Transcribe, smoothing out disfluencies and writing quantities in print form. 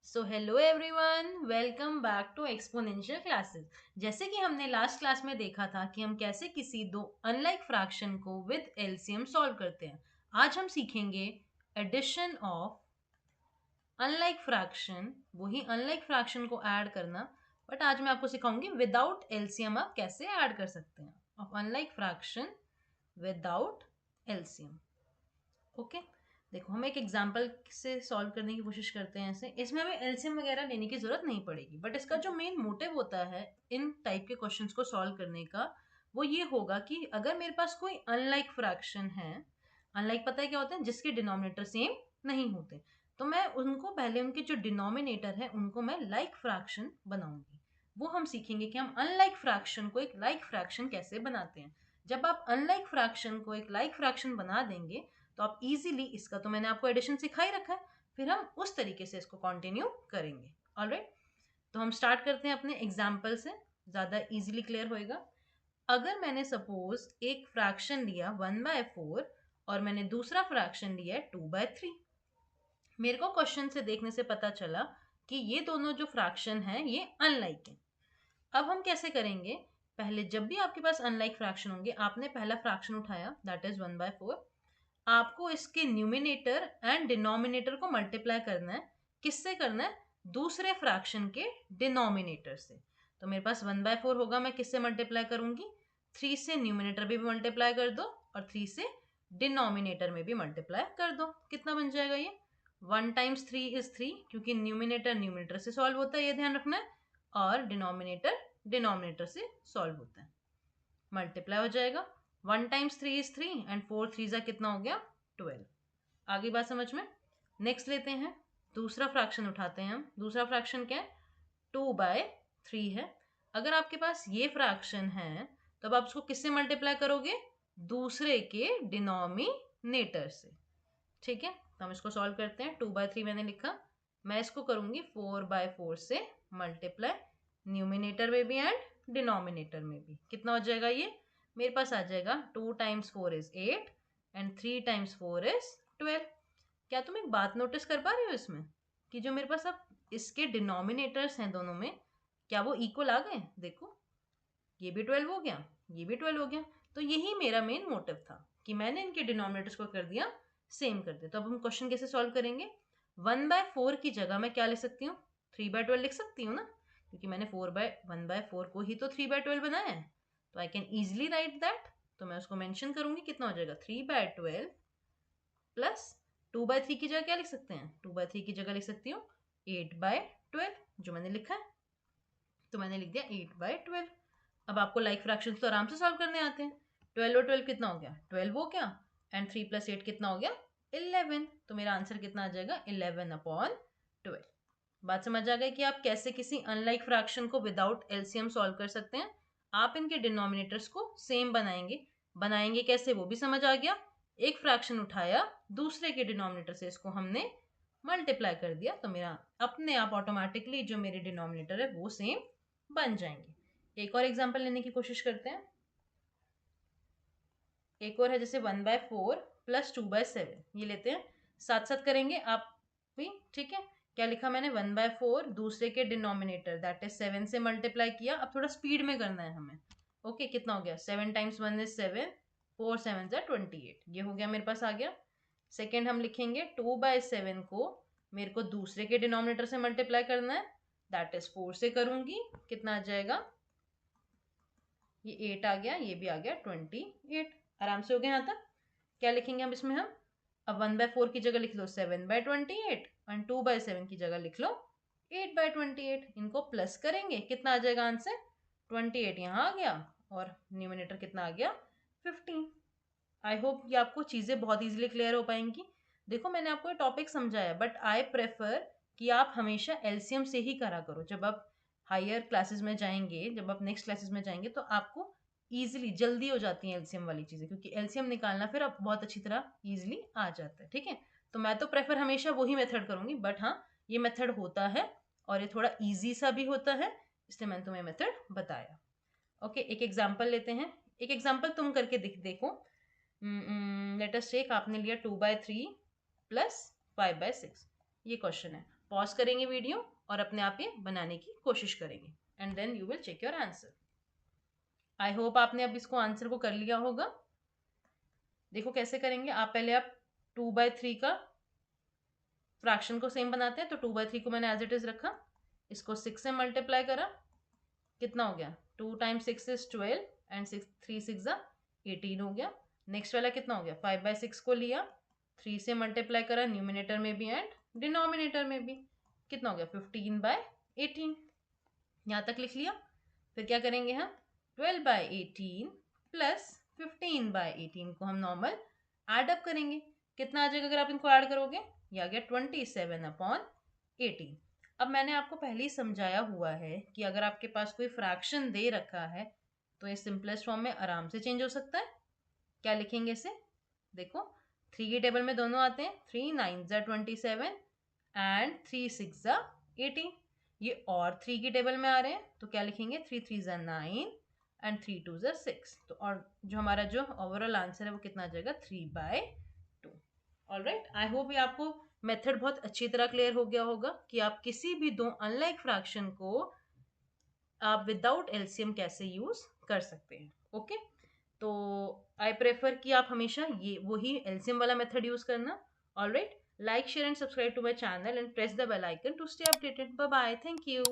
So hello everyone, welcome back to exponential classes. जैसे कि हमने लास्ट क्लास में देखा था कि हम कैसे किसी दो अनलाइक फ्रैक्शन को विद एलसीएम सॉल्व करते हैं। आज हम सीखेंगे एडिशन ऑफ अनलाइक फ्रैक्शन, वही अनलाइक फ्रैक्शन को ऐड करना। बट आज मैं आपको सिखाऊंगी विदाउट एलसीएम आप कैसे ऐड कर सकते हैं of unlike fraction without LCM. Okay, देखो हम एक एग्जांपल से सॉल्व करने की कोशिश करते हैं। ऐसे इसमें हमें एलसीएम वगैरह लेने की जरूरत नहीं पड़ेगी, बट इसका जो मेन मोटिव होता है इन टाइप के क्वेश्चंस को सॉल्व करने का, वो ये होगा कि अगर मेरे पास कोई अनलाइक फ्रैक्शन है, अनलाइक पता है क्या होता है, जिसके डिनोमिनेटर सेम नहीं होते, तो मैं उनको पहले उनके जो डिनोमिनेटर है उनको मैं लाइक फ्रैक्शन बनाऊंगी। वो हम सीखेंगे कि हम अनलाइक फ्रैक्शन को एक लाइक फ्रैक्शन कैसे बनाते हैं। जब आप अनलाइक फ्रैक्शन को एक लाइक फ्रैक्शन बना देंगे तो आप इजीली, इसका तो मैंने आपको एडिशन सिखा ही रखा है, फिर हम उस तरीके से इसको कंटिन्यू करेंगे। ऑलराइट, तो हम स्टार्ट करते हैं अपने एग्जाम्पल से, ज़्यादा इजीली क्लियर होएगा। अगर मैंने सपोज एक फ्रैक्शन लिया 1/4 और मैंने दूसरा फ्रैक्शन लिया है 2/3, मेरे को क्वेश्चन से देखने से पता चला कि ये दोनों जो फ्रैक्शन है ये अनलाइक है। अब हम कैसे करेंगे, पहले जब भी आपके पास अनलाइक फ्रैक्शन होंगे, आपने पहला फ्रैक्शन उठाया दैट इज 1/4, आपको इसके न्यूमिनेटर एंड डिनोमिनेटर को मल्टीप्लाई करना है। किससे करना है? दूसरे फ्रैक्शन के डिनोमिनेटर से। तो मेरे पास 1/4 होगा, मैं किससे मल्टीप्लाई करूंगी? 3 से न्यूमिनेटर भी मल्टीप्लाई कर दो और 3 से डिनोमिनेटर में भी मल्टीप्लाई कर दो। कितना बन जाएगा ये? 1 टाइम्स 3 इज 3, क्योंकि न्यूमिनेटर न्यूमिनेटर से सॉल्व होता है, ये ध्यान रखना है, और डिनोमिनेटर डिनोमिनेटर से सॉल्व होता है। मल्टीप्लाई हो जाएगा, 1 टाइम्स 3 इज 3 एंड 4 3 जा कितना हो गया? 12। आगे बात समझ में? नेक्स्ट लेते हैं, दूसरा फ्रैक्शन उठाते हैं हम। दूसरा फ्रैक्शन क्या है? 2/3 है। अगर आपके पास ये फ्रैक्शन है तो अब आप उसको किससे मल्टीप्लाई करोगे? दूसरे के डिनोमिनेटर से। ठीक है, तो हम इसको सॉल्व करते हैं। 2/3 मैंने लिखा, मैं इसको करूंगी 4/4 से मल्टीप्लाई, न्यूमिनेटर में भी एंड डिनोमिनेटर में भी। कितना हो जाएगा ये? मेरे पास आ जाएगा 2 times 4 is 8 and 3 times 4 is 12। क्या तुम एक बात नोटिस कर पा रहे हो इसमें, कि जो मेरे पास अब इसके डिनोमिनेटर्स हैं दोनों में, क्या वो इक्वल आ गए? देखो, ये भी 12 हो गया, ये भी 12 हो गया। तो यही मेरा मेन मोटिव था कि मैंने इनके डिनोमिनेटर्स को कर दिया सेम कर दिया। तो अब हम क्वेश्चन कैसे सॉल्व करेंगे? 1/4 की जगह मैं क्या लिख सकती हूँ? 3/12 लिख सकती हूँ ना, क्योंकि मैंने 1/4 को ही तो 3/12 बनाया है। तो I can easily right that. तो मैं उसको मेंशन करूंगी, कितना हो जाएगा? 3/12 प्लस 2/3 की जगह क्या लिख सकते हैं? 2/3 की जगह लिख सकती हूँ 8/12, जो मैंने लिखा है। तो मैंने लिख दिया 8/12। अब आपको लाइक फ्रैक्शन तो आराम से सॉल्व करने आते हैं। 12 और 12 कितना हो गया? 12 हो गया, एंड 3 + 8 कितना हो गया? 11। तो मेरा आंसर कितना आ जाएगा? 11/12। बात समझ आ गई कि आप कैसे किसी अनलाइक फ्रैक्शन को विदाउट एलसीएम सॉल्व कर सकते हैं। आप इनके डिनोमिनेटर्स को सेम बनाएंगे। बनाएंगे कैसे, वो भी समझ आ गया। एक फ्रैक्शन उठाया, दूसरे के डिनोमिनेटर से इसको हमने मल्टीप्लाई कर दिया, तो मेरा अपने आप ऑटोमेटिकली जो मेरे डिनोमिनेटर है वो सेम बन जाएंगे। एक और एग्जांपल लेने की कोशिश करते हैं। एक और है, जैसे 1/4 प्लस 2/7, ये लेते हैं, साथ साथ करेंगे आप भी। ठीक है, क्या लिखा मैंने? 1/4 दूसरे के डिनोमिनेटर दैट इज 7 से मल्टीप्लाई किया। अब थोड़ा स्पीड में करना है हमें। ओके, कितना हो गया? 7 टाइम्स 1 इज 7, 4 7 जा 28, ये हो गया, मेरे पास आ गया। सेकेंड हम लिखेंगे 2/7 को मेरे को दूसरे के डिनोमिनेटर से मल्टीप्लाई करना है, दैट इज 4 से करूंगी। कितना आ जाएगा? ये 8 आ गया, ये भी आ गया 28। आराम से हो गया यहाँ तक। क्या लिखेंगे हम इसमें? हम अब 1/4 की जगह लिख लो 7/28 और 2/7 की जगह लिख लो 8/28। इनको प्लस करेंगे, कितना आ जाएगा आंसर? 28 यहाँ आ गया, और न्यूमिनेटर कितना आ गया? 15। आई होप ये आपको चीज़ें बहुत इजीली क्लियर हो पाएंगी। देखो, मैंने आपको ये टॉपिक समझाया, बट आई प्रेफर कि आप हमेशा एलसीएम से ही करा करो। जब आप हायर क्लासेस में जाएंगे, जब आप नेक्स्ट क्लासेस में जाएंगे, तो आपको ईजिली जल्दी हो जाती हैं एलसीएम वाली चीज़ें, क्योंकि एलसीएम निकालना फिर आप बहुत अच्छी तरह ईजिली आ जाता है। ठीक है, तो मैं तो प्रेफर हमेशा वही मेथड करूँगी, बट हाँ, ये मेथड होता है और ये थोड़ा ईजी सा भी होता है, इसलिए मैंने तुम्हें मेथड बताया। ओके, एक एग्जाम्पल लेते हैं। एक एग्जाम्पल तुम करके देखो। लेट अस टेक, आपने लिया 2/3 प्लस 5/6, ये क्वेश्चन है। पॉज करेंगे वीडियो और अपने आप ये बनाने की कोशिश करेंगे and then you will check your answer. I hope आपने अब इसको आंसर को कर लिया होगा। देखो कैसे करेंगे। आप 2/3 का फ्रैक्शन को सेम बनाते हैं। तो 2/3 को मैंने एज इट इज रखा, इसको 6 से मल्टीप्लाई करा, कितना हो गया 2 टाइम्स 6 इज 12 एंड 3 6 18 हो गया। नेक्स्ट वाला कितना हो गया 5/6 को लिया, 3 से मल्टीप्लाई करा न्यूमिनेटर में भी एंड डिनोमिनेटर में भी, कितना हो गया 15/18। यहाँ तक लिख लिया। फिर क्या करेंगे हम 12/18 प्लस 15/18 को हम नॉर्मल एड अप करेंगे। कितना आ जाएगा अगर आप इनको ऐड करोगे, ये आ गया 27/18। अब मैंने आपको पहले ही समझाया हुआ है कि अगर आपके पास कोई फ्रैक्शन दे रखा है तो ये सिंपलेस्ट फॉर्म में आराम से चेंज हो सकता है। क्या लिखेंगे इसे, देखो 3 की टेबल में दोनों आते हैं, 3 9 27 एंड 3 6 18। ये और 3 की टेबल में आ रहे हैं तो क्या लिखेंगे 3 3 9 एंड 3 2 6। तो और जो हमारा जो ओवरऑल आंसर है वो कितना आ जाएगा 3/2। ऑलराइट, आई होप ये आपको मेथड बहुत अच्छी तरह क्लियर हो गया होगा कि आप किसी भी दो अनलाइक फ्रैक्शन को आप विदाउट एलसीएम कैसे यूज कर सकते हैं। ओके, तो आई प्रेफर कि आप हमेशा ये वही एलसीएम वाला मेथड यूज करना। Alright, like, share and subscribe to my channel and press the bell icon to stay updated. Bye bye, thank you.